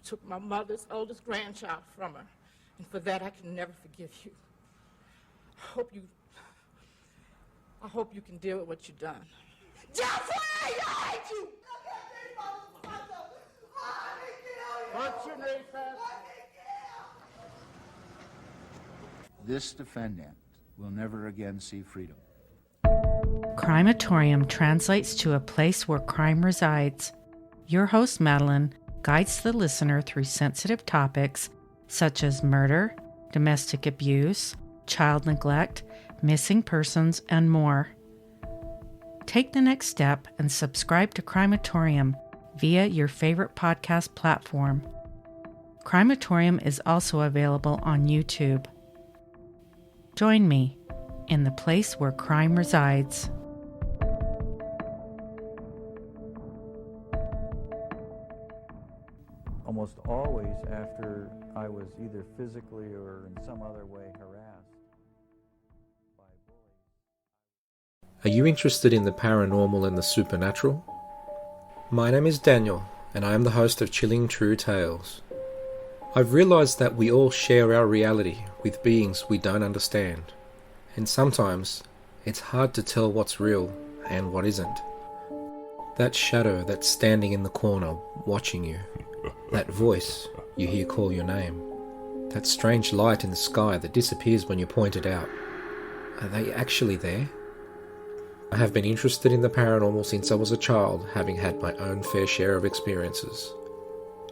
took my mother's oldest grandchild from her, and for that I can never forgive you. I hope you can deal with what you've done. Just why I hate you! What's your name, This defendant will never again see freedom. Crimeatorium translates to a place where crime resides. Your host, Madeline, guides the listener through sensitive topics such as murder, domestic abuse, child neglect, missing persons, and more. Take the next step and subscribe to Crimeatorium via your favorite podcast platform. Crimeatorium is also available on YouTube. Join me in the place where crime resides. Almost always after I was either physically or in some other way harassed by bullies. Are you interested in the paranormal and the supernatural? My name is Daniel, and I am the host of Chilling True Tales. I've realized that we all share our reality with beings we don't understand, and sometimes it's hard to tell what's real and what isn't. That shadow that's standing in the corner watching you, that voice you hear call your name, that strange light in the sky that disappears when you point it out, are they actually there? I have been interested in the paranormal since I was a child, having had my own fair share of experiences.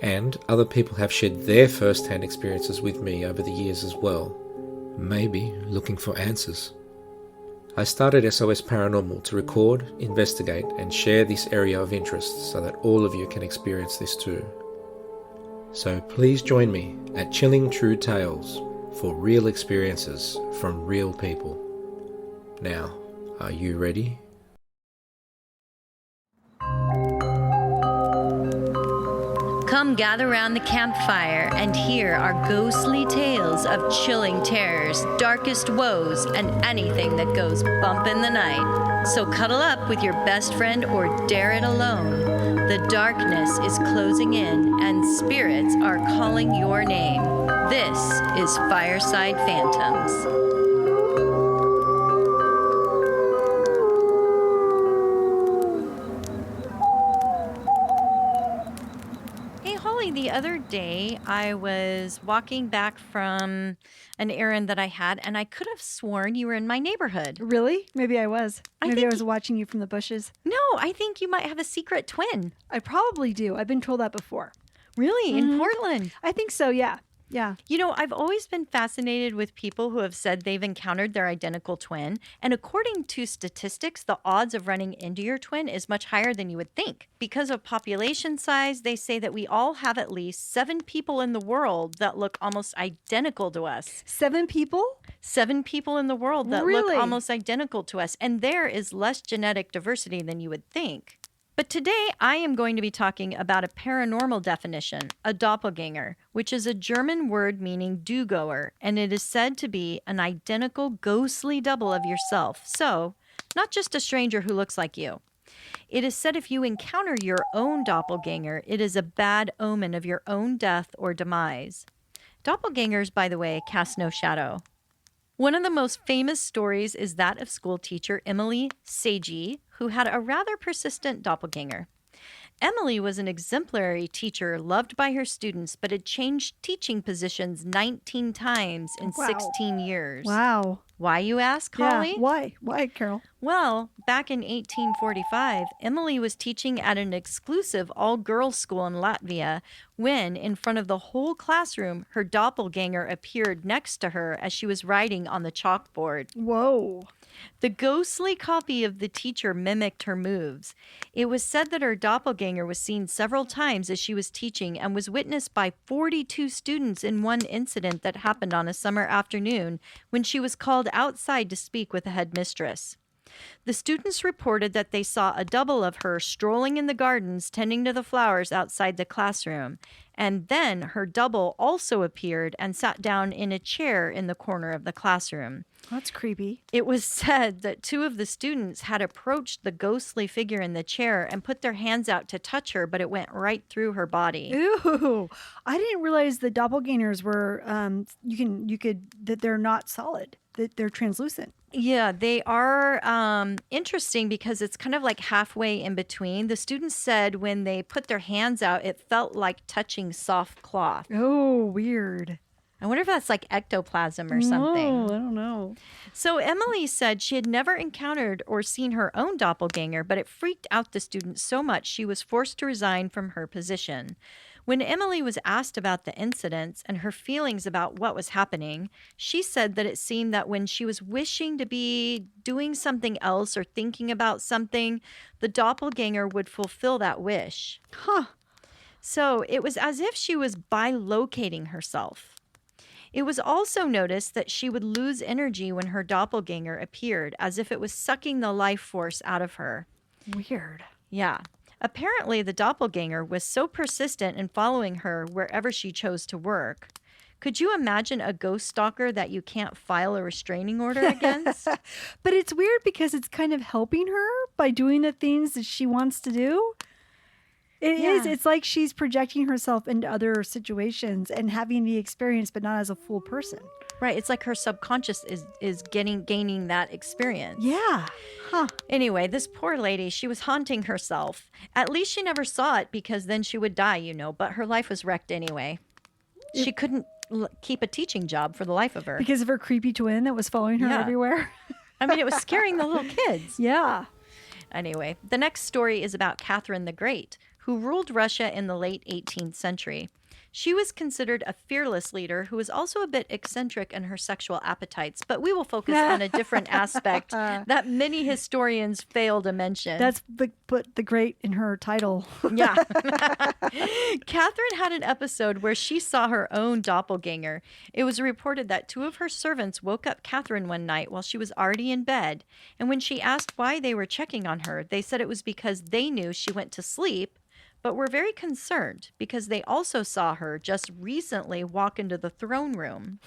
And other people have shared their first-hand experiences with me over the years as well, maybe looking for answers. I started SOS Paranormal to record, investigate, and share this area of interest so that all of you can experience this too. So please join me at Chilling True Tales for real experiences from real people. Now, are you ready? Come gather round the campfire and hear our ghostly tales of chilling terrors, darkest woes, and anything that goes bump in the night. So cuddle up with your best friend or dare it alone. The darkness is closing in and spirits are calling your name. This is Fireside Phantoms. The other day, I was walking back from an errand that I had, and I could have sworn you were in my neighborhood. Really? Maybe I was. Maybe I was watching you from the bushes. No, I think you might have a secret twin. I probably do. I've been told that before. Really? In Portland? I think so, yeah. Yeah. You know, I've always been fascinated with people who have said they've encountered their identical twin. And according to statistics, the odds of running into your twin is much higher than you would think. Because of population size, they say that we all have at least 7 people in the world that look almost identical to us. 7 people? 7 people in the world that Really? look almost identical to us. And there is less genetic diversity than you would think. But today I am going to be talking about a paranormal definition, a doppelganger, which is a German word meaning do-goer, and it is said to be an identical ghostly double of yourself. So, not just a stranger who looks like you. It is said if you encounter your own doppelganger, it is a bad omen of your own death or demise. Doppelgangers, by the way, cast no shadow. One of the most famous stories is that of school teacher Emily Seiji, who had a rather persistent doppelganger. Emily was an exemplary teacher, loved by her students, but had changed teaching positions 19 times in 16 years. Wow. Why, you ask, Holly? Yeah. Why? Why, Carol? Well, back in 1845, Emily was teaching at an exclusive all-girls school in Latvia when, in front of the whole classroom, her doppelganger appeared next to her as she was writing on the chalkboard. Whoa. The ghostly copy of the teacher mimicked her moves. It was said that her doppelganger was seen several times as she was teaching and was witnessed by 42 students in one incident that happened on a summer afternoon when she was called outside to speak with the headmistress. The students reported that they saw a double of her strolling in the gardens, tending to the flowers outside the classroom. And then her double also appeared and sat down in a chair in the corner of the classroom. That's creepy. It was said that 2 of the students had approached the ghostly figure in the chair and put their hands out to touch her, but it went right through her body. Ooh, I didn't realize the doppelgangers were, that they're not solid, that they're translucent. Yeah, they are interesting because it's kind of like halfway in between. The students said when they put their hands out, it felt like touching soft cloth. Oh, weird. I wonder if that's like ectoplasm or something. No, I don't know. So Emily said she had never encountered or seen her own doppelganger, but it freaked out the students so much she was forced to resign from her position. When Emily was asked about the incidents and her feelings about what was happening, she said that it seemed that when she was wishing to be doing something else or thinking about something, the doppelganger would fulfill that wish. Huh. So it was as if she was bilocating herself. It was also noticed that she would lose energy when her doppelganger appeared, as if it was sucking the life force out of her. Weird. Yeah. Apparently, the doppelganger was so persistent in following her wherever she chose to work. Could you imagine a ghost stalker that you can't file a restraining order against? But it's weird because it's kind of helping her by doing the things that she wants to do. It is. It's like she's projecting herself into other situations and having the experience, but not as a full person. Right. It's like her subconscious is gaining that experience. Yeah. Huh. Anyway, this poor lady, she was haunting herself. At least she never saw it because then she would die, but her life was wrecked anyway. She couldn't keep a teaching job for the life of her. Because of her creepy twin that was following her everywhere. I mean, it was scaring the little kids. Yeah. Anyway, the next story is about Catherine the Great, who ruled Russia in the late 18th century. She was considered a fearless leader who was also a bit eccentric in her sexual appetites, but we will focus on a different aspect that many historians fail to mention. That's put the great in her title. Yeah. Catherine had an episode where she saw her own doppelganger. It was reported that 2 of her servants woke up Catherine one night while she was already in bed, and when she asked why they were checking on her, they said it was because they knew she went to sleep, but were very concerned because they also saw her just recently walk into the throne room.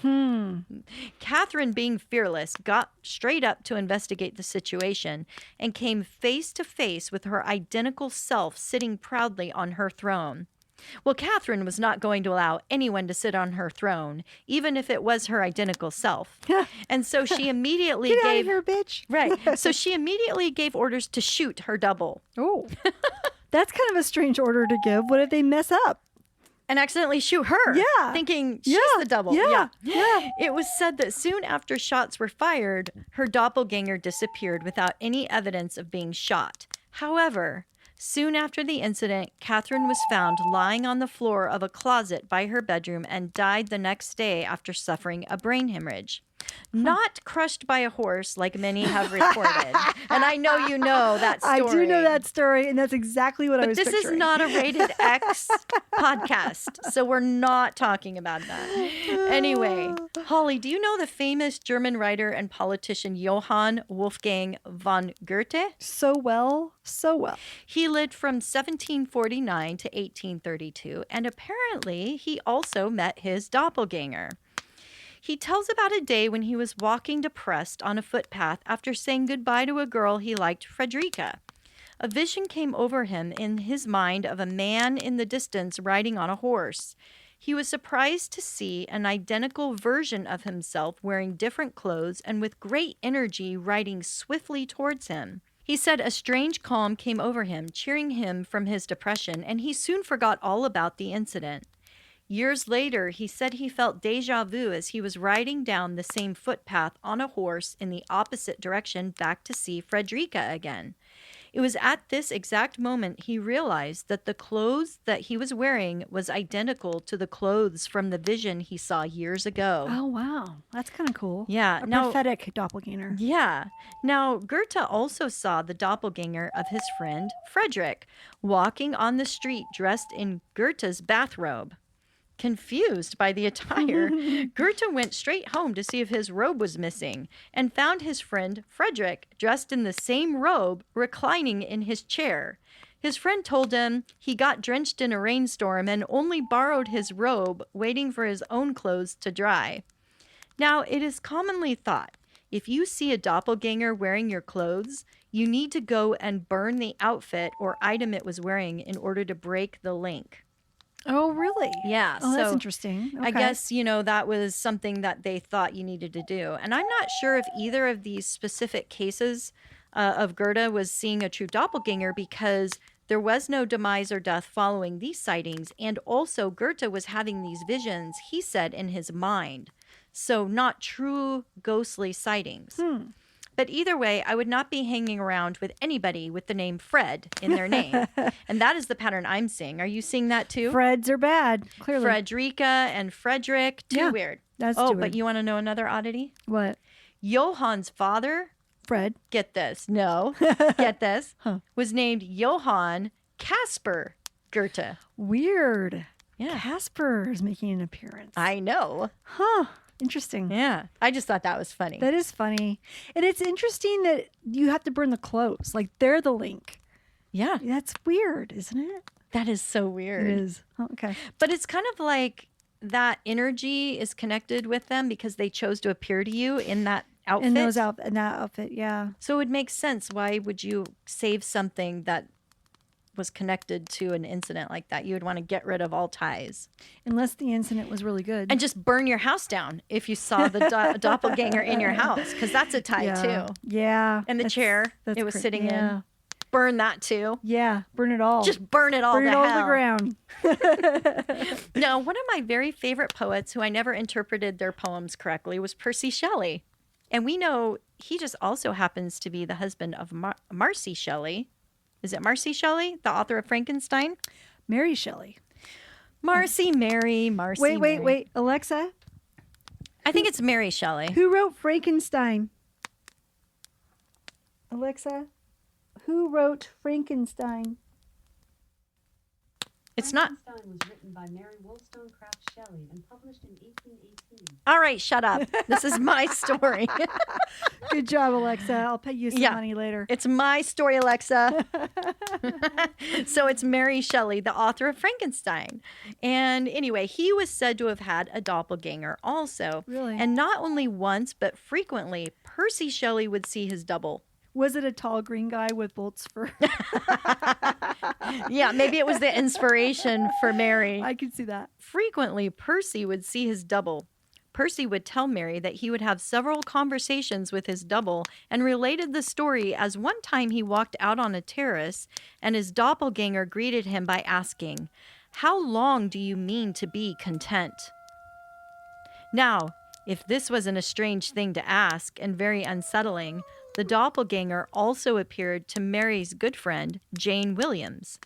Catherine, being fearless, got straight up to investigate the situation and came face to face with her identical self sitting proudly on her throne. Well, Catherine was not going to allow anyone to sit on her throne, even if it was her identical self. And so she immediately Get out of here, bitch. Right. So she immediately gave orders to shoot her double. Oh. That's kind of a strange order to give. What if they mess up? And accidentally shoot her. Yeah. Thinking she's the double. Yeah. It was said that soon after shots were fired, her doppelganger disappeared without any evidence of being shot. However, soon after the incident, Catherine was found lying on the floor of a closet by her bedroom and died the next day after suffering a brain hemorrhage. Not crushed by a horse like many have reported. And I know you know that story. I do know that story, and that's exactly what I was picturing. But this is not a rated X podcast, so we're not talking about that. Anyway, Holly, do you know the famous German writer and politician Johann Wolfgang von Goethe? So well. He lived from 1749 to 1832, and apparently he also met his doppelganger. He tells about a day when he was walking depressed on a footpath after saying goodbye to a girl he liked, Frederica. A vision came over him in his mind of a man in the distance riding on a horse. He was surprised to see an identical version of himself wearing different clothes and with great energy riding swiftly towards him. He said a strange calm came over him, cheering him from his depression, and he soon forgot all about the incident. Years later, he said he felt déjà vu as he was riding down the same footpath on a horse in the opposite direction back to see Frederica again. It was at this exact moment he realized that the clothes that he was wearing was identical to the clothes from the vision he saw years ago. Oh, wow. That's kind of cool. Yeah. A prophetic doppelganger. Yeah. Now, Goethe also saw the doppelganger of his friend Frederick walking on the street dressed in Goethe's bathrobe. Confused by the attire, Goethe went straight home to see if his robe was missing and found his friend Frederick dressed in the same robe, reclining in his chair. His friend told him he got drenched in a rainstorm and only borrowed his robe, waiting for his own clothes to dry. Now, it is commonly thought, if you see a doppelganger wearing your clothes, you need to go and burn the outfit or item it was wearing in order to break the link. Oh, really? Yeah. Oh, that's so interesting. Okay. I guess, that was something that they thought you needed to do. And I'm not sure if either of these specific cases of Goethe was seeing a true doppelganger, because there was no demise or death following these sightings. And also Goethe was having these visions, he said, in his mind. So not true ghostly sightings. But either way, I would not be hanging around with anybody with the name Fred in their name. And that is the pattern I'm seeing. Are you seeing that too? Freds are bad, clearly. Frederica and Frederick. Too weird. That's too too weird. But you want to know another oddity? What? Johann's father, Fred. get this. No, get this. Was named Johann Caspar Goethe. Weird. Yeah. Casper is making an appearance. I know. Huh. Interesting. Yeah. I just thought that was funny. That is funny. And it's interesting that you have to burn the clothes. Like, they're the link. Yeah. That's weird, isn't it? That is so weird. It is. Oh, okay. But it's kind of like that energy is connected with them because they chose to appear to you in that outfit. In that outfit, yeah. So it would make sense. Why would you save something that was connected to an incident like that? You would want to get rid of all ties. Unless the incident was really good. And just burn your house down if you saw the doppelganger in your house, because that's a tie too. Yeah. And the chair it was sitting in. Burn that too. Yeah, burn it all. Just burn it all burn to it all hell. to the ground. No, one of my very favorite poets who I never interpreted their poems correctly was Percy Shelley. And we know he just also happens to be the husband of Marcy Shelley. Is it Marcy Shelley, the author of Frankenstein? Mary Shelley. Marcy. Wait. Alexa? I think it's Mary Shelley. Who wrote Frankenstein? Alexa, who wrote Frankenstein? It's not. Frankenstein was written by Mary Wollstonecraft Shelley and published in 1818. All right, shut up. This is my story. Good job, Alexa. I'll pay you some money later. It's my story, Alexa. So it's Mary Shelley, the author of Frankenstein. And anyway, he was said to have had a doppelganger also. Really? And not only once, but frequently, Percy Shelley would see his double. Was it a tall green guy with bolts for? Yeah, maybe it was the inspiration for Mary. I could see that. Frequently, Percy would see his double. Percy would tell Mary that he would have several conversations with his double and related the story as one time he walked out on a terrace and his doppelganger greeted him by asking, "How long do you mean to be content?" Now, if this wasn't a strange thing to ask and very unsettling, the doppelganger also appeared to Mary's good friend, Jane Williams.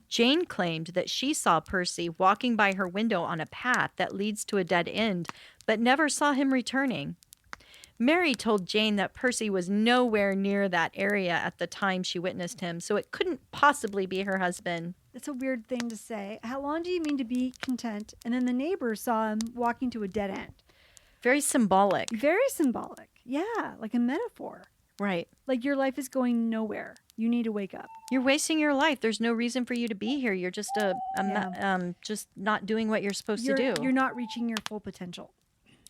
Jane claimed that she saw Percy walking by her window on a path that leads to a dead end, but never saw him returning. Mary told Jane that Percy was nowhere near that area at the time she witnessed him, so it couldn't possibly be her husband. That's a weird thing to say. How long do you mean to be content? And then the neighbor saw him walking to a dead end. Very symbolic. Very symbolic. Yeah, like a metaphor. Right. Like your life is going nowhere. You need to wake up. You're wasting your life. There's no reason for you to be here. You're just just not doing what you're supposed to do. You're not reaching your full potential.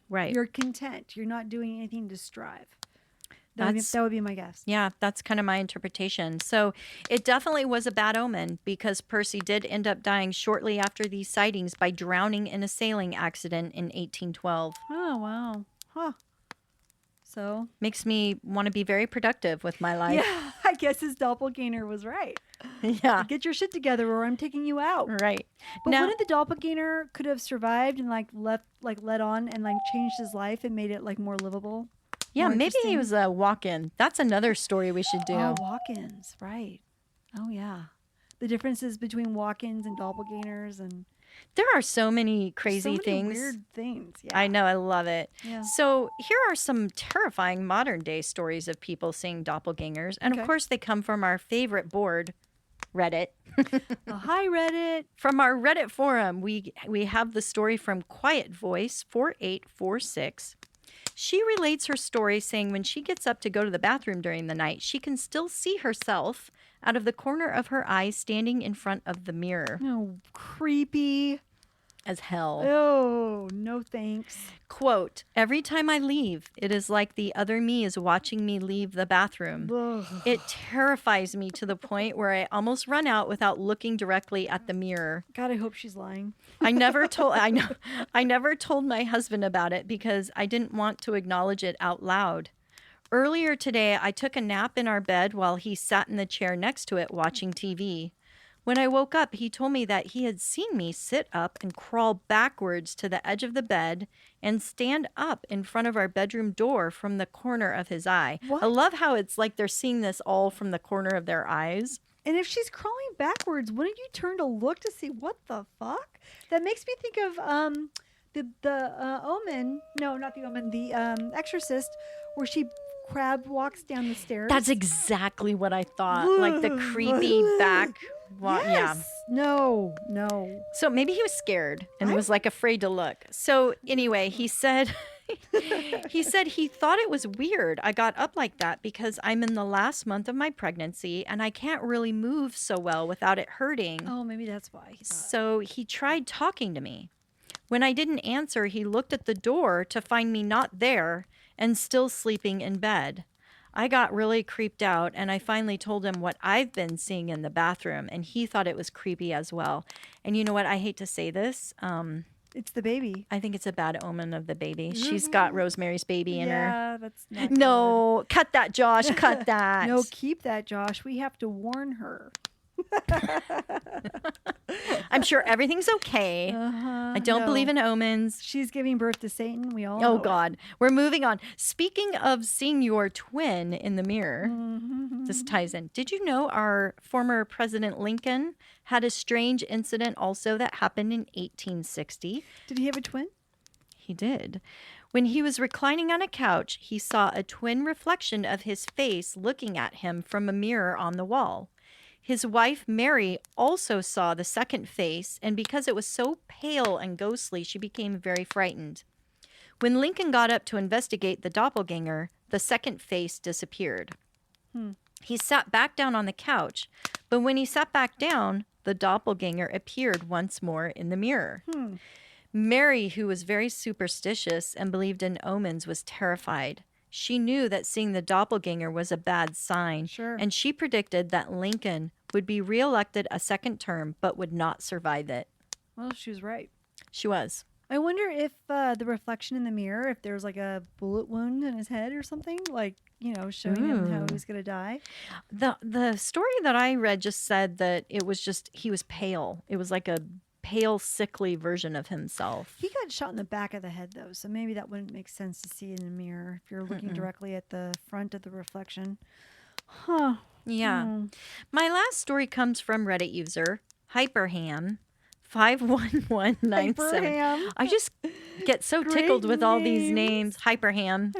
Right. You're content. You're not doing anything to strive. That would be my guess. Yeah, that's kind of my interpretation. So it definitely was a bad omen because Percy did end up dying shortly after these sightings by drowning in a sailing accident in 1812. Oh, wow. Huh. So makes me want to be very productive with my life. Yeah, I guess his doppelganger was right. Yeah. Get your shit together or I'm taking you out. Right. But what if the doppelganger could have survived and led on and changed his life and made it more livable? Yeah, maybe he was a walk-in. That's another story we should do. Oh, walk-ins, right. Oh, yeah. The differences between walk-ins and doppelgangers and... There are so many crazy things. Weird things. Yeah. I know. I love it. Yeah. So here are some terrifying modern day stories of people seeing doppelgangers. And of course, they come from our favorite board, Reddit. Oh, hi, Reddit. From our Reddit forum, we have the story from Quiet Voice 4846. She relates her story saying when she gets up to go to the bathroom during the night, she can still see herself out of the corner of her eye standing in front of the mirror. Oh, creepy as hell. Oh, no thanks. Quote, every time I leave, it is like the other me is watching me leave the bathroom. Ugh. It terrifies me to the point where I almost run out without looking directly at the mirror. God, I hope she's lying. I never told my husband about it because I didn't want to acknowledge it out loud. Earlier today, I took a nap in our bed while he sat in the chair next to it watching TV. When I woke up, he told me that he had seen me sit up and crawl backwards to the edge of the bed and stand up in front of our bedroom door from the corner of his eye. What? I love how it's like they're seeing this all from the corner of their eyes. And if she's crawling backwards, wouldn't you turn to look to see what the fuck? That makes me think of the Omen. No, not the Omen. The Exorcist, where she crab walks down the stairs. That's exactly what I thought. Like the creepy back. Yes. Yeah. No. So maybe he was scared and was like afraid to look. So anyway, he said he thought it was weird I got up like that because I'm in the last month of my pregnancy and I can't really move so well without it hurting. Oh, maybe that's why. So he tried talking to me. When I didn't answer, he looked at the door to find me not there and still sleeping in bed. I got really creeped out, and I finally told him what I've been seeing in the bathroom, and he thought it was creepy as well. And you know what? I hate to say this. It's the baby. I think it's a bad omen of the baby. She's got Rosemary's Baby in her. Yeah, that's not No, cut that, Josh. Cut that. No, keep that, Josh. We have to warn her. I'm sure everything's okay. I don't believe in omens. She's giving birth to Satan. We all know Oh, God. We're moving on. Speaking of seeing your twin in the mirror, this ties in. Did you know our former President Lincoln had a strange incident also that happened in 1860? Did he have a twin? He did. When he was reclining on a couch, he saw a twin reflection of his face looking at him from a mirror on the wall. His wife, Mary, also saw the second face, and because it was so pale and ghostly, she became very frightened. When Lincoln got up to investigate the doppelganger, the second face disappeared. He sat back down on the couch, but when he sat back down, the doppelganger appeared once more in the mirror. Mary, who was very superstitious and believed in omens, was terrified. She knew that seeing the doppelganger was a bad sign, and she predicted that Lincoln would be reelected a second term but would not survive it. Well, she was right. She was. I wonder if the reflection in the mirror, if there's like a bullet wound in his head or something, like, you know, showing him how he was going to die. The story that I read just said that it was just, he was pale. It was like a pale, sickly version of himself. He got shot in the back of the head, though, so maybe that wouldn't make sense to see in the mirror if you're looking directly at the front of the reflection. Huh. Yeah. My last story comes from Reddit user Hyperham 51197. Hyperham. I just get so tickled with all these names. Hyperham.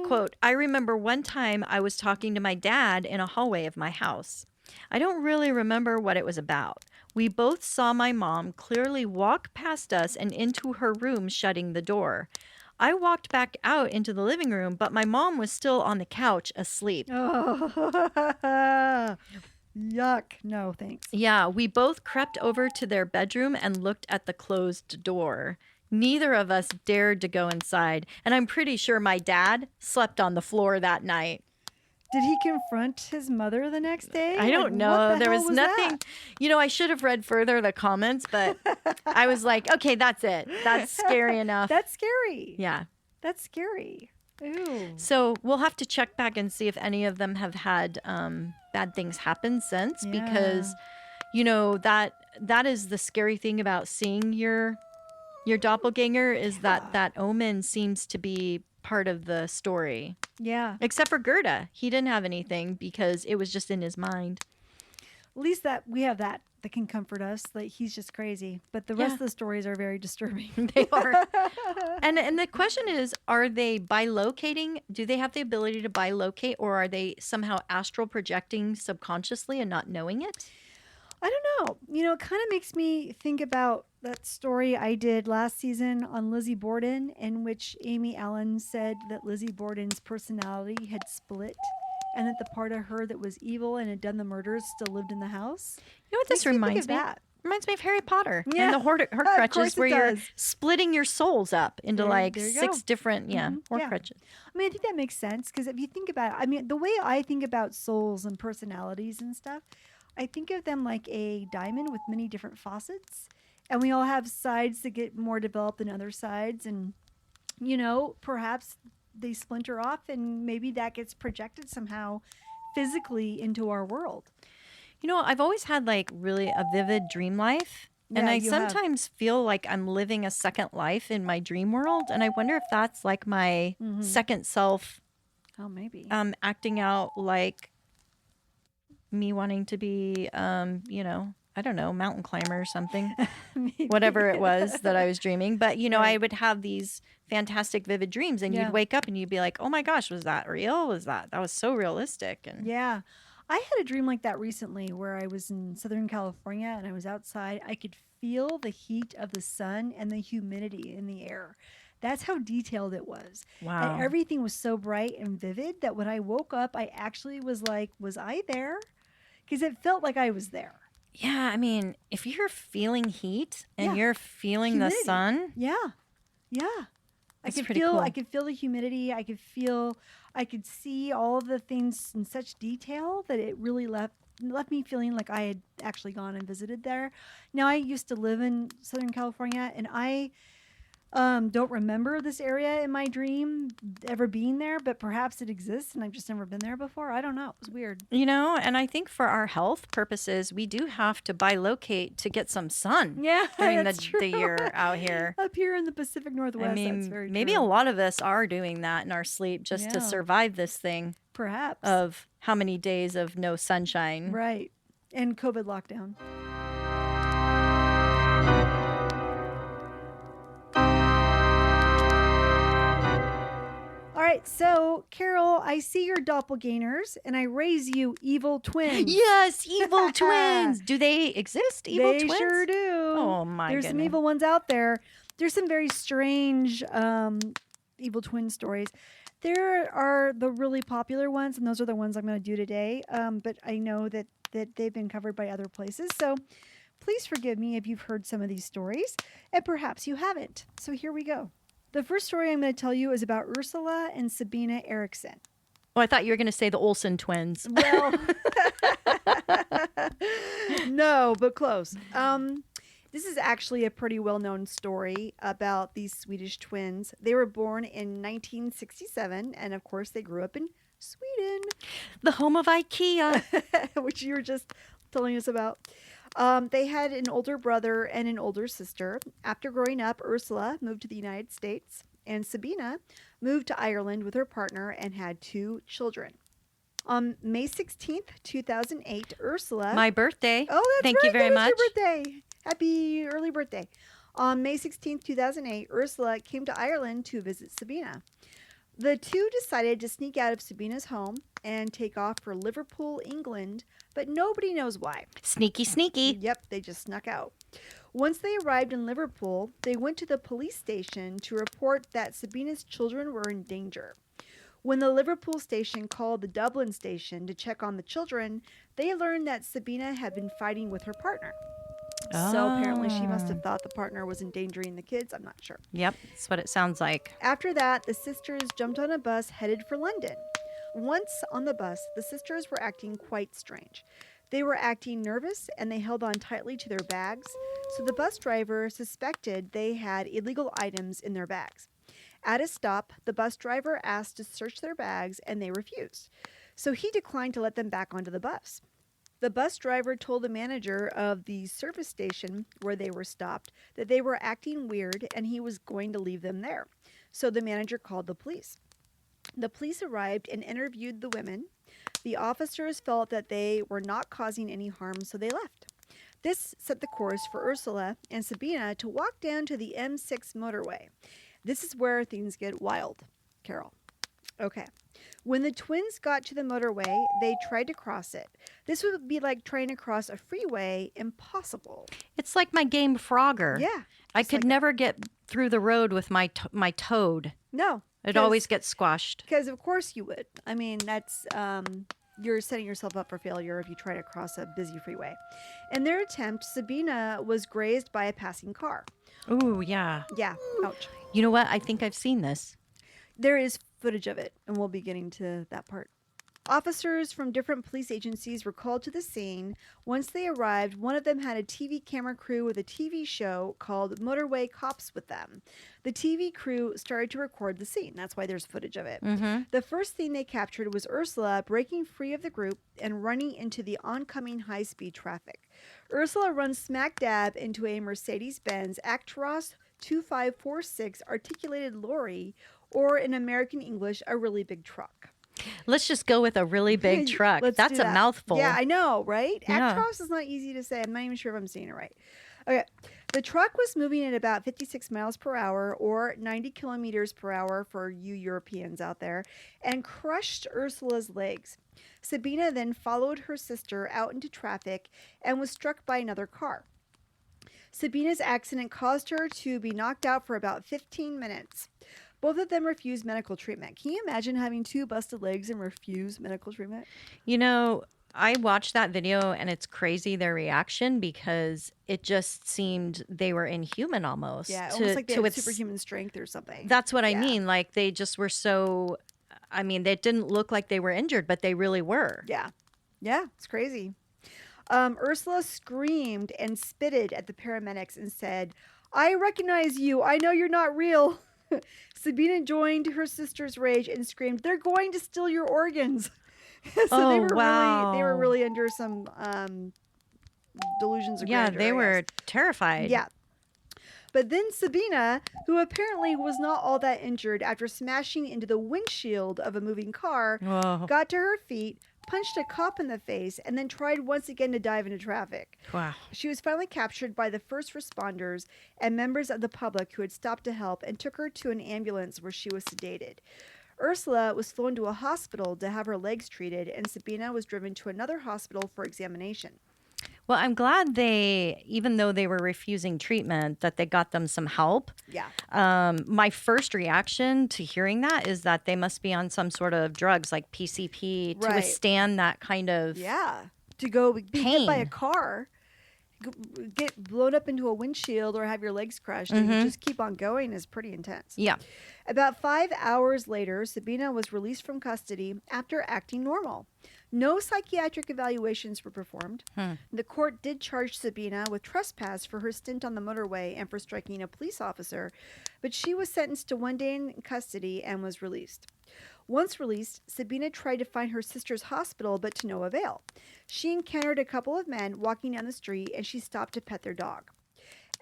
Quote, I remember one time I was talking to my dad in a hallway of my house. I don't really remember what it was about. We both saw my mom clearly walk past us and into her room, shutting the door. I walked back out into the living room, but my mom was still on the couch asleep. Oh, yuck. No, thanks. Yeah, we both crept over to their bedroom and looked at the closed door. Neither of us dared to go inside, and I'm pretty sure my dad slept on the floor that night. Did he confront his mother the next day? I don't know. What the There hell was nothing. that? You know, I should have read further the comments, but I was like, okay, that's it. That's scary enough. That's scary. Yeah. That's scary. Ooh. So we'll have to check back and see if any of them have had bad things happen since, because, you know, that is the scary thing about seeing your doppelganger is that omen seems to be part of the story. Yeah. Except for Guerte. He didn't have anything because it was just in his mind. At least that we have that can comfort us. Like, he's just crazy. But the rest of the stories are very disturbing. They are. And the question is, are they bilocating? Do they have the ability to bilocate, or are they somehow astral projecting subconsciously and not knowing it? I don't know. You know, it kind of makes me think about that story I did last season on Lizzie Borden, in which Amy Allen said that Lizzie Borden's personality had split and that the part of her that was evil and had done the murders still lived in the house. You know what this reminds me? That. Reminds me of Harry Potter Yeah. and the Horcruxes, where you're does. splitting your souls up into like there you 6 go. different, Yeah. Horcruxes. I mean, I think that makes sense because if you think about it, I mean, the way I think about souls and personalities and stuff, I think of them like a diamond with many different faucets. And we all have sides that get more developed than other sides. And, you know, perhaps they splinter off and maybe that gets projected somehow physically into our world. You know, I've always had like really a vivid dream life. And Yeah, I you have. sometimes feel like I'm living a second life in my dream world. And I wonder if that's like my second self Oh, maybe. acting out like me wanting to be, I don't know, mountain climber or something, whatever it was that I was dreaming. But, you know, I would have these fantastic, vivid dreams and Yeah. you'd wake up and you'd be like, oh my gosh, was that real? That was so realistic. And Yeah. I had a dream like that recently where I was in Southern California and I was outside. I could feel the heat of the sun and the humidity in the air. That's how detailed it was. Wow. And everything was so bright and vivid that when I woke up, I actually was like, was I there? Because it felt like I was there. Yeah, I mean, if you're feeling heat and Yeah. you're feeling Humidity. the sun, Yeah. Yeah. That's pretty cool. I could feel the humidity. I could see all of the things in such detail that it really left me feeling like I had actually gone and visited there. Now, I used to live in Southern California, and I don't remember this area in my dream ever being there, but perhaps it exists, and I've just never been there before. I don't know. It was weird. you know, and I think for our health purposes, we do have to bilocate to get some sun Yeah, during that's true. the year out here. Up here in the Pacific Northwest, I mean, that's very maybe true. a lot of us are doing that in our sleep just to Yeah. survive this thing Perhaps. of how many days of no sunshine. Right. And COVID lockdown. All right, so Carol, I see your doppelgangers and I raise you evil twins. Yes, evil twins. Do they exist? Evil they twins? sure do. Oh, my There's some goodness. evil ones out there. There's some very strange evil twin stories. There are the really popular ones, and those are the ones I'm going to do today. But I know that they've been covered by other places. So please forgive me if you've heard some of these stories, and perhaps you haven't. So here we go. The first story I'm going to tell you is about Ursula and Sabina Erickson. Oh, I thought you were going to say the Olsen twins. Well, no, but close. This is actually a pretty well-known story about these Swedish twins. They were born in 1967, and of course, they grew up in Sweden, The home of IKEA. which you were just telling us about. They had an older brother and an older sister. After growing up, Ursula moved to the United States, and Sabina moved to Ireland with her partner and had 2 children. On May 16th, 2008, Ursula... My birthday. Oh, that's Thank right. you very That is much. your birthday. Happy early birthday. On May 16th, 2008, Ursula came to Ireland to visit Sabina. The two decided to sneak out of Sabina's home and take off for Liverpool, England, but nobody knows why. Sneaky, sneaky. Yep, they just snuck out. Once they arrived in Liverpool, they went to the police station to report that Sabina's children were in danger. When the Liverpool station called the Dublin station to check on the children, they learned that Sabina had been fighting with her partner. So apparently she must have thought the partner was endangering the kids. I'm not sure. Yep, that's what it sounds like. After that, the sisters jumped on a bus headed for London. Once on the bus, the sisters were acting quite strange. They were acting nervous and they held on tightly to their bags, so the bus driver suspected they had illegal items in their bags. At a stop, the bus driver asked to search their bags and they refused, so he declined to let them back onto the bus. The bus driver told the manager of the service station where they were stopped that they were acting weird and he was going to leave them there. So the manager called the police. The police arrived and interviewed the women. The officers felt that they were not causing any harm, so they left. This set the course for Ursula and Sabina to walk down to the M6 motorway. This is where things get wild, Carol. Okay. When the twins got to the motorway, they tried to cross it. This would be like trying to cross a freeway. Impossible. It's like my game Frogger. Yeah. I just could like never get through the road with my my toad. No. It always gets squashed. Because of course you would. I mean, that's you're setting yourself up for failure if you try to cross a busy freeway. In their attempt, Sabina was grazed by a passing car. Ooh, yeah. Yeah. Ouch. You know what? I think I've seen this. There is footage of it, and we'll be getting to that part. Officers from different police agencies were called to the scene. Once they arrived, one of them had a TV camera crew with a TV show called Motorway Cops with them. The TV crew started to record the scene. That's why there's footage of it. Mm-hmm. The first thing they captured was Ursula breaking free of the group and running into the oncoming high-speed traffic. Ursula runs smack dab into a Mercedes-Benz Actros 2546 articulated lorry, or in American English, a really big truck. Let's just go with a really big truck. Let's That's do a that. mouthful. Yeah, I know, right? Yeah. Actros is not easy to say. I'm not even sure if I'm saying it right. Okay. The truck was moving at about 56 miles per hour, or 90 kilometers per hour for you Europeans out there, and crushed Ursula's legs. Sabina then followed her sister out into traffic and was struck by another car. Sabina's accident caused her to be knocked out for about 15 minutes. Both of them refused medical treatment. Can you imagine having two busted legs and refuse medical treatment? You know, I watched that video and it's crazy their reaction because it just seemed they were inhuman almost. Yeah, almost like they had superhuman strength or something. That's what I mean. Like they just were so, I mean, they didn't look like they were injured, but they really were. Yeah. Yeah, it's crazy. Ursula screamed and spitted at the paramedics and said, "I recognize you. I know you're not real." Sabina joined her sister's rage and screamed, "They're going to steal your organs." So they were really under some delusions of grandeur. Yeah, they were terrified. Yeah. But then Sabina, who apparently was not all that injured after smashing into the windshield of a moving car, got to her feet, punched a cop in the face, and then tried once again to dive into traffic. Wow. She was finally captured by the first responders and members of the public who had stopped to help and took her to an ambulance where she was sedated. Ursula was flown to a hospital to have her legs treated, and Sabina was driven to another hospital for examination. Well, I'm glad they, even though they were refusing treatment, that they got them some help. Yeah. My first reaction to hearing that is that they must be on some sort of drugs like PCP to withstand that kind of to go be pain. hit by a car, get blown up into a windshield, or have your legs crushed, and just keep on going is pretty intense. Yeah. About 5 hours later, Sabina was released from custody after acting normal. No psychiatric evaluations were performed. The court did charge Sabina with trespass for her stint on the motorway and for striking a police officer, but she was sentenced to 1 day in custody and was released. Once released, Sabina tried to find her sister's hospital, but to no avail. She encountered a couple of men walking down the street, and she stopped to pet their dog.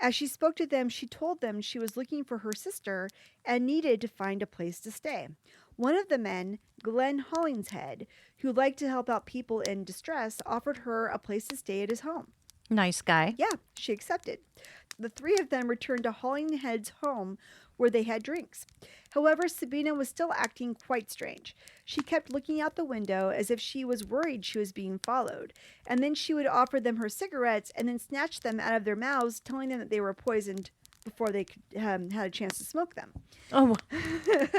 As she spoke to them, she told them she was looking for her sister and needed to find a place to stay. One of the men, Glenn Hollingshead, who liked to help out people in distress, offered her a place to stay at his home. Nice guy. Yeah, she accepted. The three of them returned to Hollingshead's home where they had drinks. However, Sabina was still acting quite strange. She kept looking out the window as if she was worried she was being followed, and then she would offer them her cigarettes and then snatch them out of their mouths, telling them that they were poisoned before they could, had a chance to smoke them. Oh,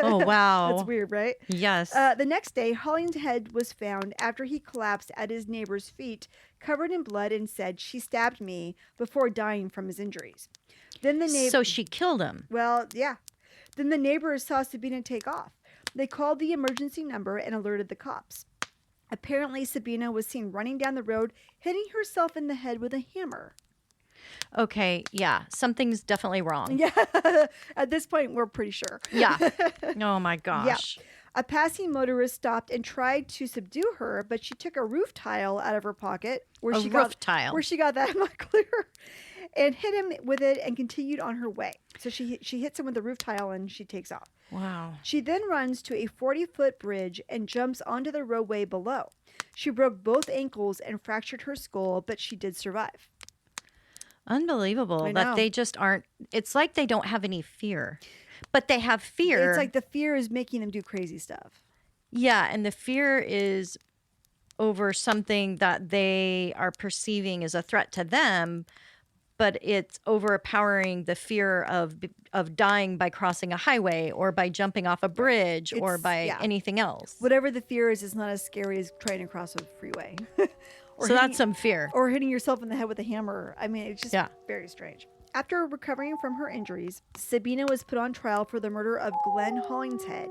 wow. That's weird, right? Yes. The next day, Hollingshead was found after he collapsed at his neighbor's feet, covered in blood, and said, "She stabbed me," before dying from his injuries. Then the neighbor. So she killed him. Well, yeah. Then the neighbors saw Sabina take off. They called the emergency number and alerted the cops. Apparently, Sabina was seen running down the road, hitting herself in the head with a hammer. Okay, yeah. Something's definitely wrong. Yeah. At this point, we're pretty sure. Yeah. Oh, my gosh. Yeah. A passing motorist stopped and tried to subdue her, but she took a roof tile out of her pocket. Where she got that, I'm not clear. And hit him with it and continued on her way. So she hits him with the roof tile and she takes off. Wow. She then runs to a 40-foot bridge and jumps onto the roadway below. She broke both ankles and fractured her skull, but she did survive. Unbelievable that they just aren't. It's like they don't have any fear, but they have fear. It's like the fear is making them do crazy stuff. Yeah, and the fear is over something that they are perceiving as a threat to them, but it's overpowering the fear of dying by crossing a highway or by jumping off a bridge or It's- by yeah. anything else. Whatever the fear is not as scary as trying to cross a freeway. So that's some fear. Or hitting yourself in the head with a hammer. I mean, it's just Yeah. very strange. After recovering from her injuries, Sabina was put on trial for the murder of Glenn Hollingshead.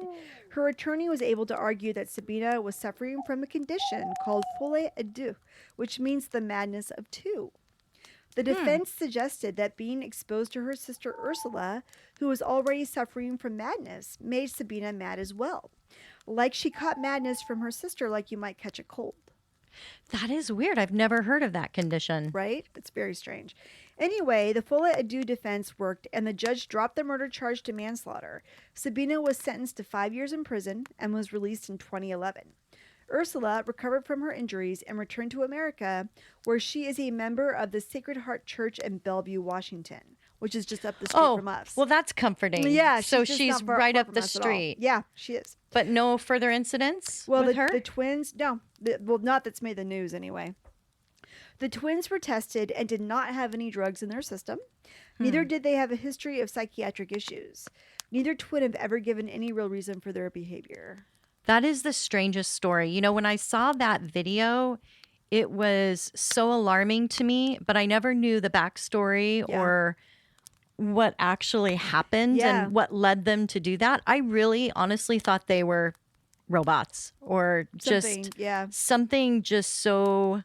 Her attorney was able to argue that Sabina was suffering from a condition called folie à deux, which means the madness of two. The defense suggested that being exposed to her sister Ursula, who was already suffering from madness, made Sabina mad as well. Like she caught madness from her sister, like you might catch a cold. That is weird. I've never heard of that condition. Right? It's very strange. Anyway, the folie à deux defense worked, and the judge dropped the murder charge to manslaughter. Sabina was sentenced to 5 years in prison and was released in 2011. Ursula recovered from her injuries and returned to America, where she is a member of the Sacred Heart Church in Bellevue, Washington, which is just up the street from us. Well, that's comforting. Yeah, So just she's not far- right far up from the us at all. street. Yeah, she is. But no further incidents Well, with the, her? the twins, no. Well, not that's made the news anyway. The twins were tested and did not have any drugs in their system. Neither did they have a history of psychiatric issues. Neither twin have ever given any real reason for their behavior. That is the strangest story. You know, when I saw that video, it was so alarming to me, but I never knew the backstory Yeah. or what actually happened Yeah. and what led them to do that. I really honestly thought they were robots or Something, just yeah. something just so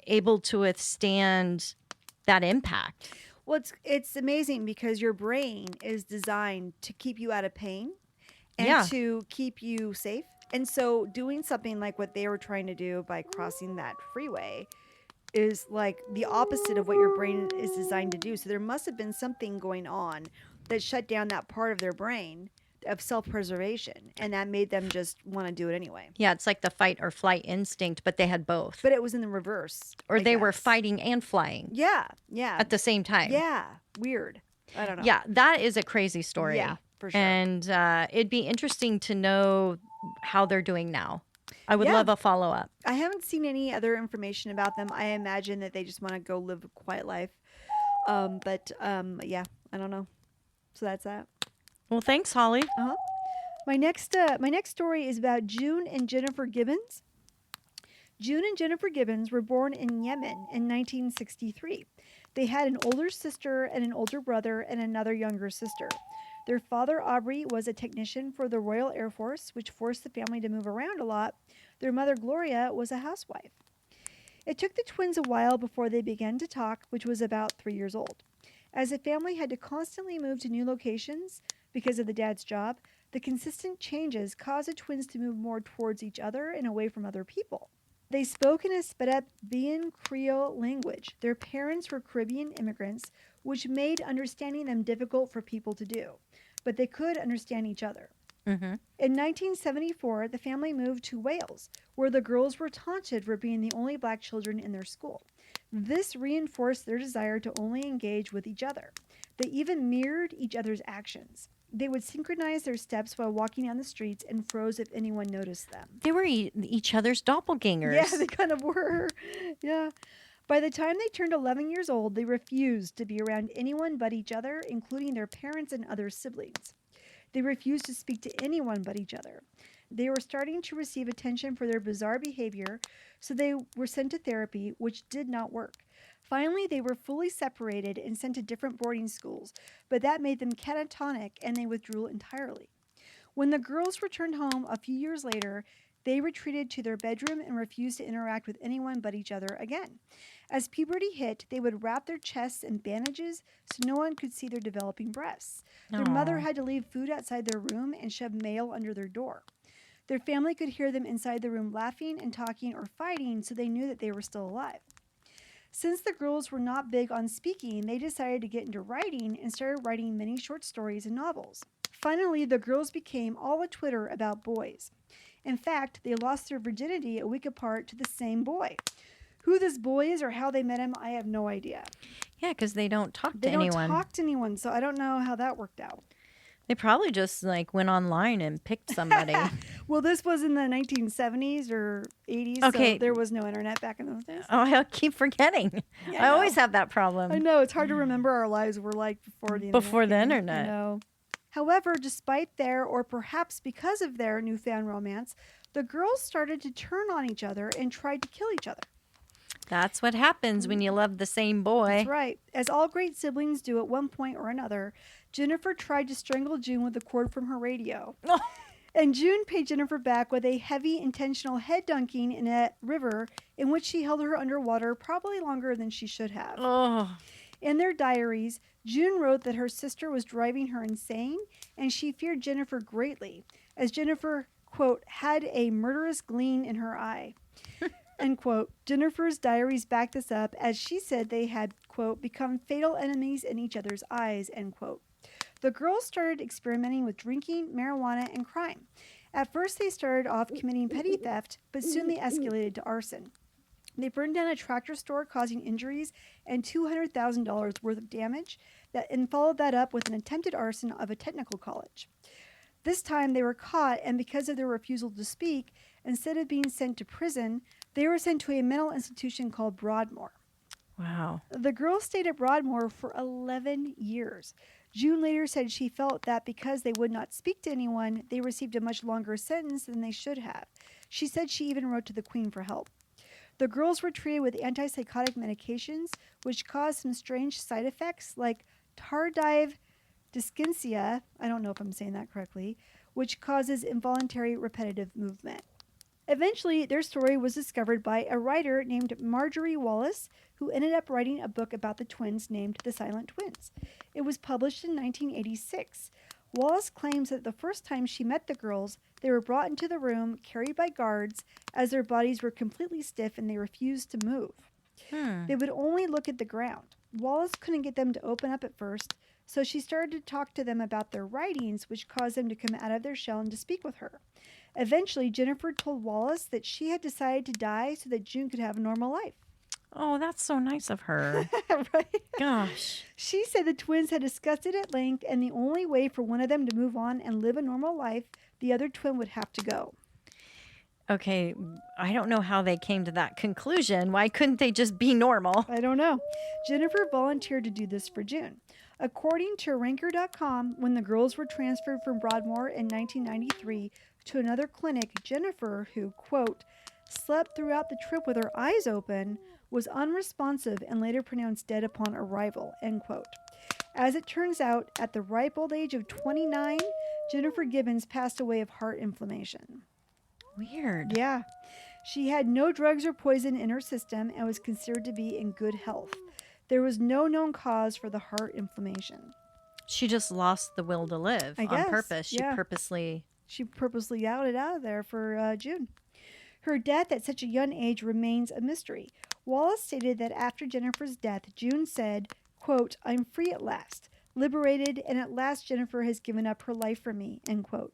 able to withstand that impact. Well, it's amazing because your brain is designed to keep you out of pain and Yeah. to keep you safe. And so doing something like what they were trying to do by crossing that freeway is like the opposite of what your brain is designed to do. So there must have been something going on that shut down that part of their brain of self-preservation, and that made them just want to do it anyway. Yeah, it's like the fight or flight instinct, but they had both. But it was in the reverse. Or I they were guess. fighting and flying Yeah, at the same time. yeah. Weird. I don't know. Yeah, that is a crazy story. Yeah, for sure. And it'd be interesting to know how they're doing now. I would Yeah. love a follow up. I haven't seen any other information about them. I imagine that they just want to go live a quiet life. Yeah, I don't know. So that's that. Well, thanks, Holly. My next story is about June and Jennifer Gibbons. June and Jennifer Gibbons were born in Yemen in 1963. They had an older sister and an older brother and another younger sister. Their father, Aubrey, was a technician for the Royal Air Force, which forced the family to move around a lot. Their mother, Gloria, was a housewife. It took the twins a while before they began to talk, which was about 3 years old. As the family had to constantly move to new locations because of the dad's job, the consistent changes caused the twins to move more towards each other and away from other people. They spoke in a sped-up Bian Creole language. Their parents were Caribbean immigrants, which made understanding them difficult for people to do, but they could understand each other. Mm-hmm. In 1974, the family moved to Wales, where the girls were taunted for being the only black children in their school. This reinforced their desire to only engage with each other. They even mirrored each other's actions. They would synchronize their steps while walking down the streets and froze if anyone noticed them. They were each other's doppelgangers. Yeah, they kind of were. Yeah. By the time they turned 11 years old, they refused to be around anyone but each other, including their parents and other siblings. They refused to speak to anyone but each other. They were starting to receive attention for their bizarre behavior, so they were sent to therapy, which did not work. Finally, they were fully separated and sent to different boarding schools, but that made them catatonic and they withdrew entirely. When the girls returned home a few years later, they retreated to their bedroom and refused to interact with anyone but each other again. As puberty hit, they would wrap their chests in bandages so no one could see their developing breasts. Their mother had to leave food outside their room and shove mail under their door. Their family could hear them inside the room laughing and talking or fighting, so they knew that they were still alive. Since the girls were not big on speaking, they decided to get into writing and started writing many short stories and novels. Finally, the girls became all a Twitter about boys. In fact, they lost their virginity a week apart to the same boy. Who this boy is or how they met him, I have no idea. Yeah, because they don't talk to They anyone. don't talk to anyone, so I don't know how that worked out. They probably just like went online and picked somebody. Well, this was in the 1970s or 80s, Okay. so there was no internet back in those days. Oh, I keep forgetting. Yeah, I I always know. have that problem. I know, it's hard to remember our lives were like before the internet. Before the came, internet. You know. However, despite their, or perhaps because of their newfound romance, the girls started to turn on each other and tried to kill each other. That's what happens when you love the same boy. That's right. As all great siblings do at one point or another, Jennifer tried to strangle June with a cord from her radio. Oh. And June paid Jennifer back with a heavy intentional head dunking in a river in which she held her underwater probably longer than she should have. Oh. In their diaries, June wrote that her sister was driving her insane and she feared Jennifer greatly, as Jennifer, quote, had a murderous gleam in her eye. End quote. Jennifer's diaries back this up, as she said they had, quote, become fatal enemies in each other's eyes, end quote. The girls started experimenting with drinking, marijuana, and crime. At first, they started off committing petty theft, but soon they escalated to arson. They burned down a tractor store, causing injuries and $200,000 worth of damage, and followed that up with an attempted arson of a technical college. This time, they were caught, and because of their refusal to speak, instead of being sent to prison, they were sent to a mental institution called Broadmoor. Wow. The girls stayed at Broadmoor for 11 years. June later said she felt that because they would not speak to anyone, they received a much longer sentence than they should have. She said she even wrote to the Queen for help. The girls were treated with antipsychotic medications, which caused some strange side effects like tardive dyskinesia, I don't know if I'm saying that correctly, which causes involuntary repetitive movement. Eventually, their story was discovered by a writer named Marjorie Wallace, who ended up writing a book about the twins named The Silent Twins. It was published in 1986. Wallace claims that the first time she met the girls, they were brought into the room, carried by guards, as their bodies were completely stiff and they refused to move. They would only look at the ground. Wallace couldn't get them to open up at first, so she started to talk to them about their writings, which caused them to come out of their shell and to speak with her. Eventually, Jennifer told Wallace that she had decided to die so that June could have a normal life. Oh, that's so nice of her. Right? Gosh. She said the twins had discussed it at length, and the only way for one of them to move on and live a normal life, the other twin would have to go. Okay, I don't know how they came to that conclusion. Why couldn't they just be normal? I don't know. Jennifer volunteered to do this for June. According to Ranker.com, when the girls were transferred from Broadmoor in 1993 to another clinic, Jennifer, who, quote, slept throughout the trip with her eyes open, was unresponsive and later pronounced dead upon arrival, end quote. As it turns out, at the ripe old age of 29, Jennifer Gibbons passed away of heart inflammation. Weird. Yeah. She had no drugs or poison in her system and was considered to be in good health. There was no known cause for the heart inflammation. She just lost the will to live I on guess, purpose. She yeah. purposely. She purposely outed out of there for June. Her death at such a young age remains a mystery. Wallace stated that after Jennifer's death, June said, quote, I'm free at last, liberated, and at last Jennifer has given up her life for me, end quote.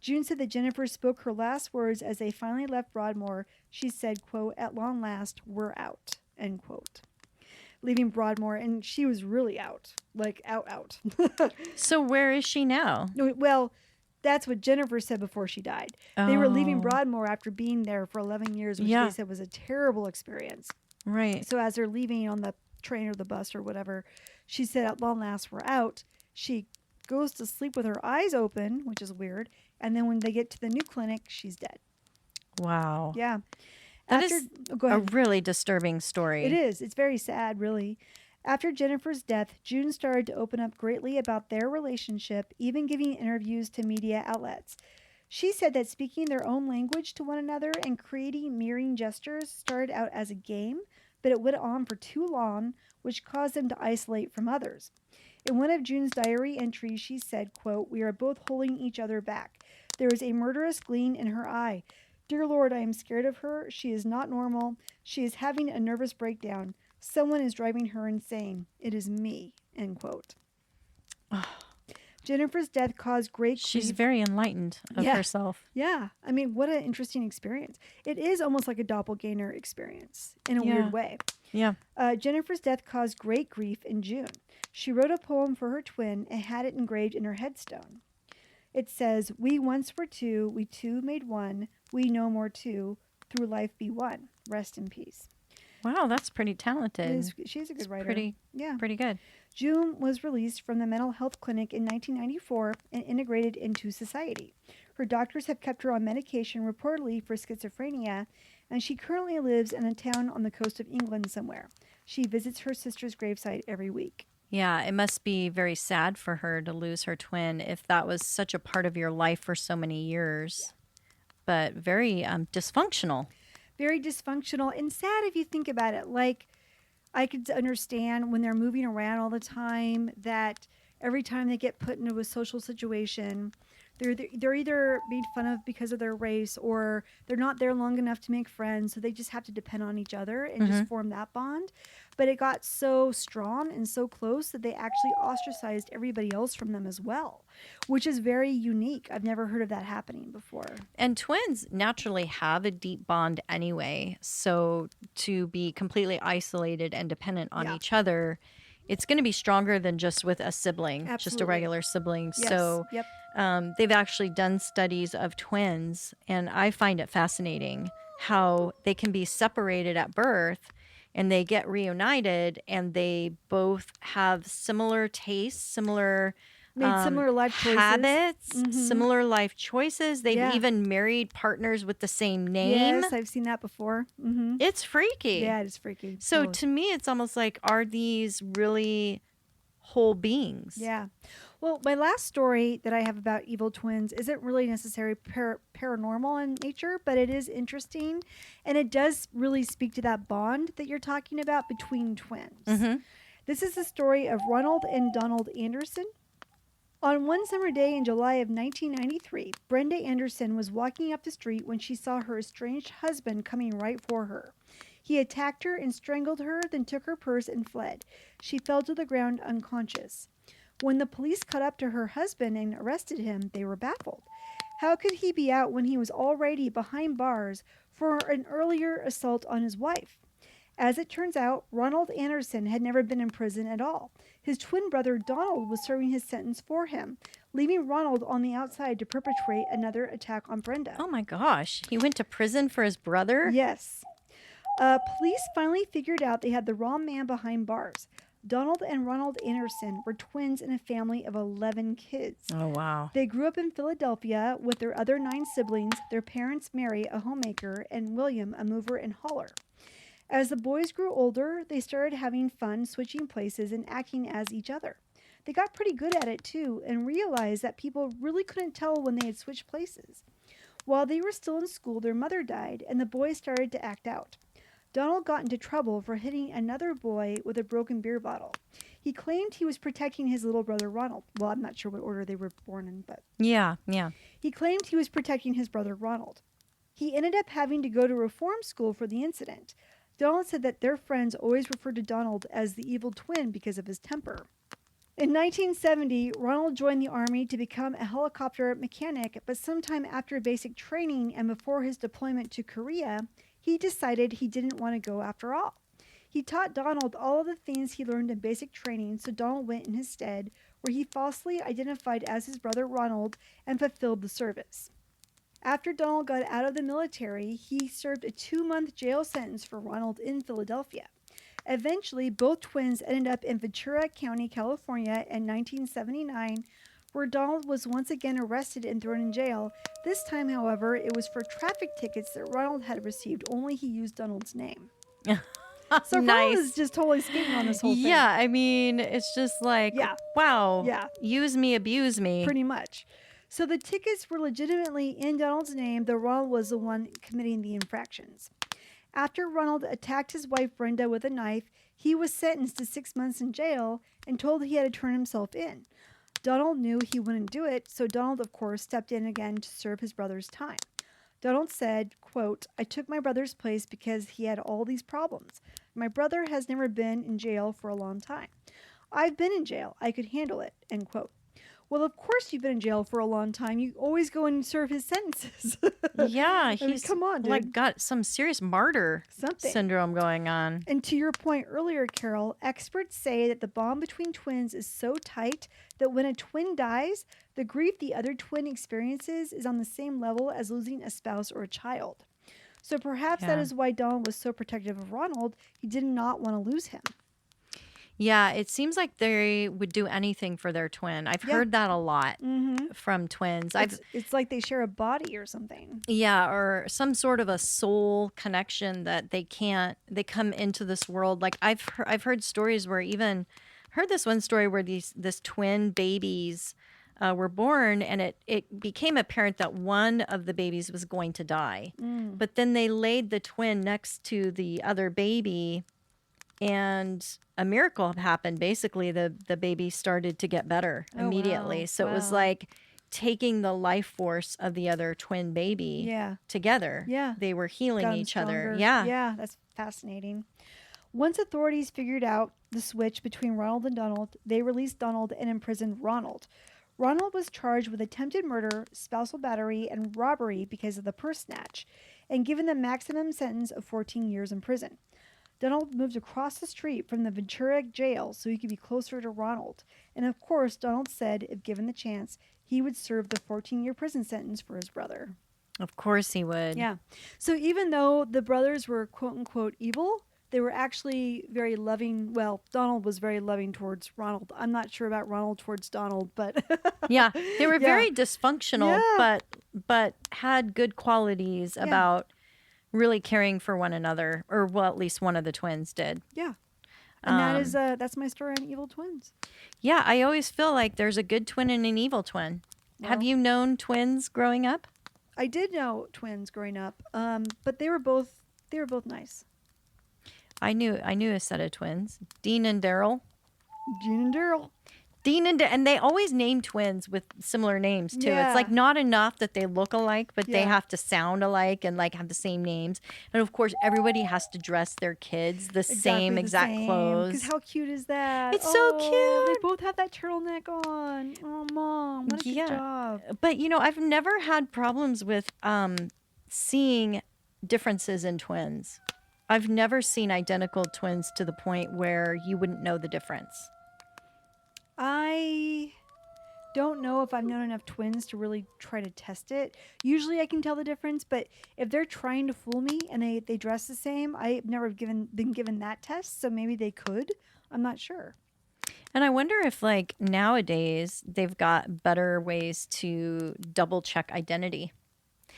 June said that Jennifer spoke her last words as they finally left Broadmoor. She said, quote, at long last, we're out, end quote. Leaving Broadmoor, and she was really out, like out. So where is she now? Well, that's what Jennifer said before she died. They were leaving Oh. Broadmoor after being there for 11 years, which Yeah. they said was a terrible experience. Right. So as they're leaving on the train or the bus or whatever, she said, at long last, we're out. She goes to sleep with her eyes open, which is weird. And then when they get to the new clinic, she's dead. Wow. Yeah. That is go a ahead. really disturbing story. It is. It's very sad, really. After Jennifer's death, June started to open up greatly about their relationship, even giving interviews to media outlets. She said that speaking their own language to one another and creating mirroring gestures started out as a game, but it went on for too long, which caused them to isolate from others. In one of June's diary entries, she said, quote, we are both holding each other back. There is a murderous gleam in her eye. Dear Lord, I am scared of her. She is not normal. She is having a nervous breakdown. Someone is driving her insane. It is me, end quote. Jennifer's death caused great She's grief. very enlightened of Yeah. herself. Yeah. I mean, what an interesting experience. It is almost like a doppelganger experience in a Yeah. weird way. Yeah. Jennifer's death caused great grief in June. She wrote a poem for her twin and had it engraved in her headstone. It says, "We once were two, we two made one, we no more two, through life be one. Rest in peace." Wow, that's pretty talented. She's a good writer. Pretty good. June was released from the mental health clinic in 1994 and integrated into society. Her doctors have kept her on medication reportedly for schizophrenia, and she currently lives in a town on the coast of England somewhere. She visits her sister's gravesite every week. Yeah, it must be very sad for her to lose her twin if that was such a part of your life for so many years. But very dysfunctional. Very dysfunctional and sad if you think about it. Like, I could understand when they're moving around all the time that every time they get put into a social situation, they're either made fun of because of their race, or they're not there long enough to make friends, so they just have to depend on each other and just form that bond. But it got so strong and so close that they actually ostracized everybody else from them as well, which is very unique. I've never heard of that happening before. And twins naturally have a deep bond anyway, so to be completely isolated and dependent on each other, it's going to be stronger than just with a sibling, just a regular sibling. Yes. So they've actually done studies of twins, and I find it fascinating how they can be separated at birth and they get reunited and they both have similar tastes, similar similar life choices. Habits, similar life choices. They've even married partners with the same name. Yes, I've seen that before. It's freaky. Yeah, it is freaky. So to me, it's almost like, are these really whole beings? Yeah. Well, my last story that I have about evil twins isn't really necessarily paranormal in nature, but it is interesting. And it does really speak to that bond that you're talking about between twins. This is the story of Ronald and Donald Anderson. On one summer day in July of 1993, Brenda Anderson was walking up the street when she saw her estranged husband coming right for her. He attacked her and strangled her, then took her purse and fled. She fell to the ground unconscious. When the police caught up to her husband and arrested him, they were baffled. How could he be out when he was already behind bars for an earlier assault on his wife? As it turns out, Ronald Anderson had never been in prison at all. His twin brother Donald was serving his sentence for him, leaving Ronald on the outside to perpetrate another attack on Brenda. Oh my gosh. He went to prison for his brother? Yes. Police finally figured out they had the wrong man behind bars. Donald and Ronald Anderson were twins in a family of 11 kids. Oh, wow. They grew up in Philadelphia with their other 9 siblings, their parents Mary, a homemaker, and William, a mover and hauler. As the boys grew older, they started having fun switching places and acting as each other. They got pretty good at it too and realized that people really couldn't tell when they had switched places. While they were still in school, their mother died and the boys started to act out. Donald got into trouble for hitting another boy with a broken beer bottle. He claimed he was protecting his little brother Ronald. Well, I'm not sure what order they were born in, but... Yeah. He claimed he was protecting his brother Ronald. He ended up having to go to reform school for the incident. Donald said that their friends always referred to Donald as the evil twin because of his temper. In 1970, Ronald joined the Army to become a helicopter mechanic, but sometime after basic training and before his deployment to Korea, he decided he didn't want to go after all. He taught Donald all of the things he learned in basic training, so Donald went in his stead, where he falsely identified as his brother Ronald and fulfilled the service. After Donald got out of the military, he served a 2-month jail sentence for Ronald in Philadelphia. Eventually, both twins ended up in Ventura County, California in 1979, where Donald was once again arrested and thrown in jail. This time, however, it was for traffic tickets that Ronald had received, only he used Donald's name. So Ronald is just totally skating on this whole thing. Yeah, I mean, it's just like, wow, use me, abuse me. Pretty much. So the tickets were legitimately in Donald's name, though Ronald was the one committing the infractions. After Ronald attacked his wife Brenda with a knife, he was sentenced to 6 months in jail and told he had to turn himself in. Donald knew he wouldn't do it, so Donald, of course, stepped in again to serve his brother's time. Donald said, quote, "I took my brother's place because he had all these problems. My brother has never been in jail for a long time. I've been in jail. I could handle it," end quote. Well, of course you've been in jail for a long time. You always go and serve his sentences. Yeah, I mean, he's come on, dude. like got some serious martyr Something. syndrome going on. And to your point earlier, Carol, experts say that the bond between twins is so tight that when a twin dies, the grief the other twin experiences is on the same level as losing a spouse or a child. So perhaps that Yeah. is why Donald was so protective of Ronald. He did not want to lose him. Yeah, it seems like they would do anything for their twin. I've Yeah. heard that a lot Mm-hmm. from twins. It's like they share a body or something. Yeah, or some sort of a soul connection that they come into this world. Like I've heard stories where even heard this one story where this twin babies were born, and it became apparent that one of the babies was going to die. But then they laid the twin next to the other baby, and a miracle happened. Basically, the baby started to get better immediately. wow. So it was Wow. like taking the life force of the other twin baby Yeah. together. Yeah. They were healing Got 'em each other. stronger. Yeah. Yeah, that's fascinating. Once authorities figured out the switch between Ronald and Donald, they released Donald and imprisoned Ronald. Ronald was charged with attempted murder, spousal battery, and robbery because of the purse snatch, and given the maximum sentence of 14 years in prison. Donald moved across the street from the Ventura jail so he could be closer to Ronald. And of course, Donald said, if given the chance, he would serve the 14-year prison sentence for his brother. Of course he would. Yeah. So even though the brothers were quote unquote evil, they were actually very loving. Well, Donald was very loving towards Ronald. I'm not sure about Ronald towards Donald, but Yeah. They were Yeah. very dysfunctional, Yeah. but had good qualities about really caring for one another, or well, at least one of the twins did. yeah. And that is that's my story on evil twins. Yeah, I always feel like there's a good twin and an evil twin. Have Well- you known twins growing up? I did know twins growing up, but they were both nice. I knew a set of twins, Dean and Daryl. Gene and Daryl. And they always name twins with similar names too. Yeah. It's like not enough that they look alike, but they Yeah. have to sound alike and like have the same names. And of course, everybody has to dress their kids the same exact clothes. Because how cute is that? It's so They cute. both have that turtleneck on. Oh, Mom, what a Yeah. good job. But I've never had problems with seeing differences in twins. I've never seen identical twins to the point where you wouldn't know the difference. I don't know if I've known enough twins to really try to test it. Usually I can tell the difference, but if they're trying to fool me and they dress the same, I've never been given that test, so maybe they could. I'm not sure. And I wonder if like nowadays they've got better ways to double check identity.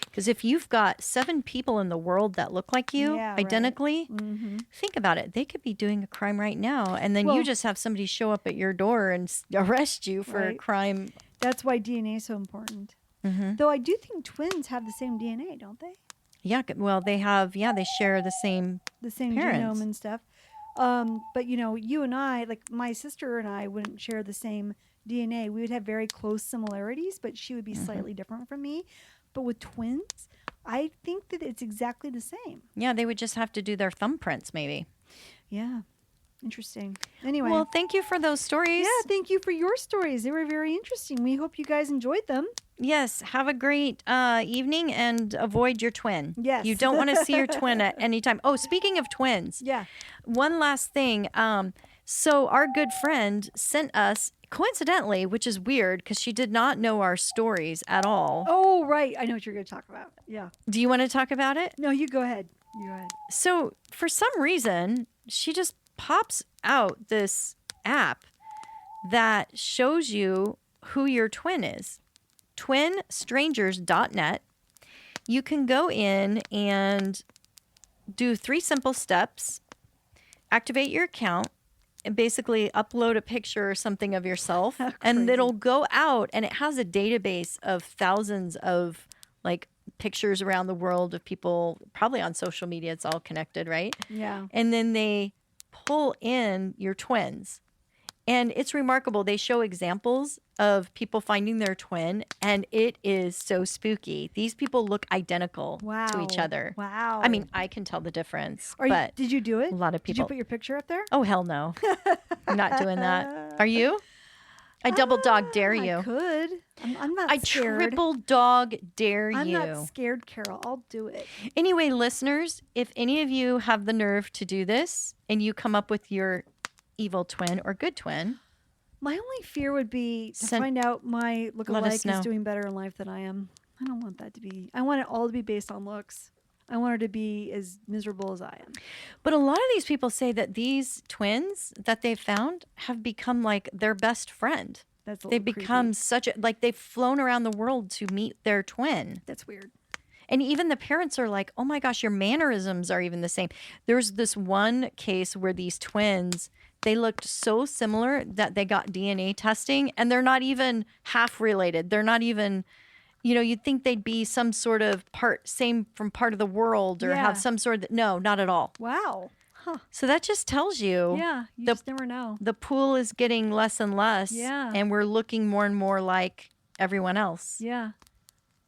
Because if you've got 7 people in the world that look like you Yeah, right. identically, Mm-hmm. think about it. They could be doing a crime right now. And then Well- you just have somebody show up at your door and arrest you for a Right. crime. That's why DNA is so important. Mm-hmm. Though I do think twins have the same DNA, don't they? Yeah. Well, they share the same. The same Parents. genome and stuff. But you and I, like my sister and I, wouldn't share the same DNA. We would have very close similarities, but she would be slightly different from me. But with twins, I think that it's exactly the same. Yeah, they would just have to do their thumbprints maybe. Yeah. Interesting. Anyway. Well, thank you for those stories. yeah, thank you for your stories. They were very interesting. We hope you guys enjoyed them. Yes. Have a great evening and avoid your twin. Yes. You don't want to see your twin at any time. Oh, speaking of twins. Yeah. One last thing. So our good friend sent us, coincidentally, which is weird because she did not know our stories at all. Oh, right. I know what you're going to talk about. Yeah. Do you want to talk about it? No, you go ahead. You go ahead. So for some reason, she just pops out this app that shows you who your twin is. Twinstrangers.net. You can go in and do 3 simple steps, activate your account, and basically upload a picture or something of yourself, and Crazy. it'll go out, and it has a database of thousands of like pictures around the world of people, probably on social media. It's all connected, right? Yeah. And then they pull in your twins. And it's remarkable. They show examples of people finding their twin, and it is so spooky. These people look identical to each Wow. other. Wow. I mean, I can tell the difference, Did but you do it? a lot of Did you people. put your picture up there? Oh, hell no. I'm not doing that. Are you? I double dog dare I you. could. I'm not I scared. triple dog dare I'm you. not scared, Carol. I'll do it. Anyway, listeners, if any of you have the nerve to do this and you come up with your evil twin or good twin, My only fear would be to Send- find out my Let us lookalike know. is doing better in life than I am. I don't want that to be. I want it all to be based on looks. I want her to be as miserable as I am. but a lot of these people say that these twins that they've found have become like their best friend. That's a They've little creepy. become such a, like they've flown around the world to meet their twin. That's weird. And even the parents are like, oh my gosh, your mannerisms are even the same. There's this one case where these twins, they looked so similar that they got DNA testing and they're not even half related. They're not even, you'd think they'd be some sort of same from part of the world or Yeah. have some sort of, no, not at all. Wow. Huh. So that just tells you Yeah. You the- just never know. the pool is getting less and less. Yeah. And we're looking more and more like everyone else. Yeah.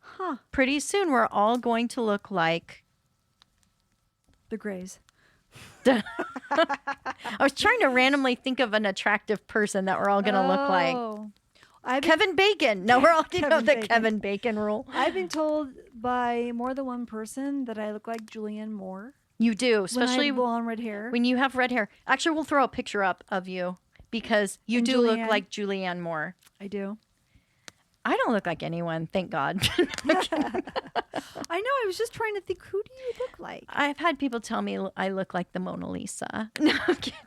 Huh. Pretty soon we're all going to look like The Greys. I was trying to randomly think of an attractive person that we're all going to look like. I've been, Kevin Bacon. No, we're all thinking of Kevin the Bacon. Kevin Bacon rule. I've been told by more than one person that I look like Julianne Moore. You do, When I especially have blonde red hair. when you have red hair. Actually, we'll throw a picture up of you because you And do look Julianne. like Julianne Moore. I do. I don't look like anyone, thank God. I know. I was just trying to think, who do you look like? I've had people tell me I look like the Mona Lisa. No, I'm kidding.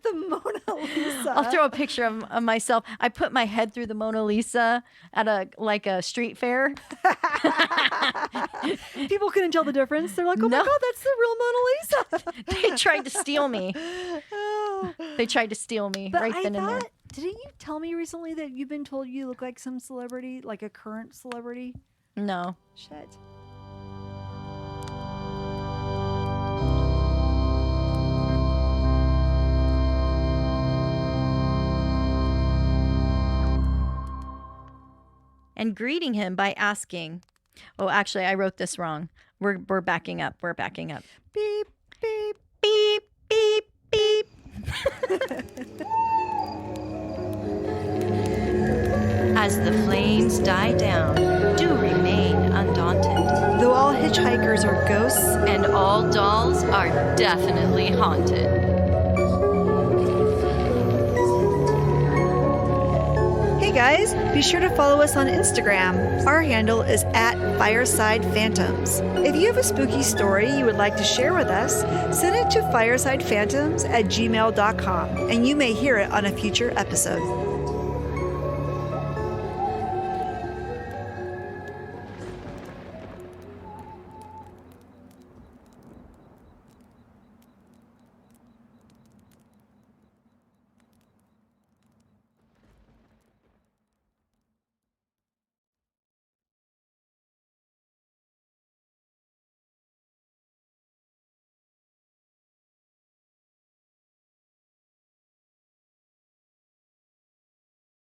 The Mona Lisa. I'll throw a picture of myself. I put my head through the Mona Lisa at a street fair. People couldn't tell the difference. They're like, oh No. my God, that's the real Mona Lisa. They tried to steal me. They tried to steal me But right I then and there. thought, didn't you tell me recently that you've been told you look like some celebrity, like a current celebrity? No. Shit. And greeting him by asking, oh, actually, I wrote this wrong. We're backing up. We're backing up. Beep, beep. Beep, beep, beep. As the flames die down, do remain undaunted. Though all hitchhikers are ghosts, And all dolls are definitely haunted. hey guys, be sure to follow us on Instagram. Our handle is @FiresidePhantoms. If you have a spooky story you would like to share with us, send it to firesidephantoms@gmail.com and you may hear it on a future episode.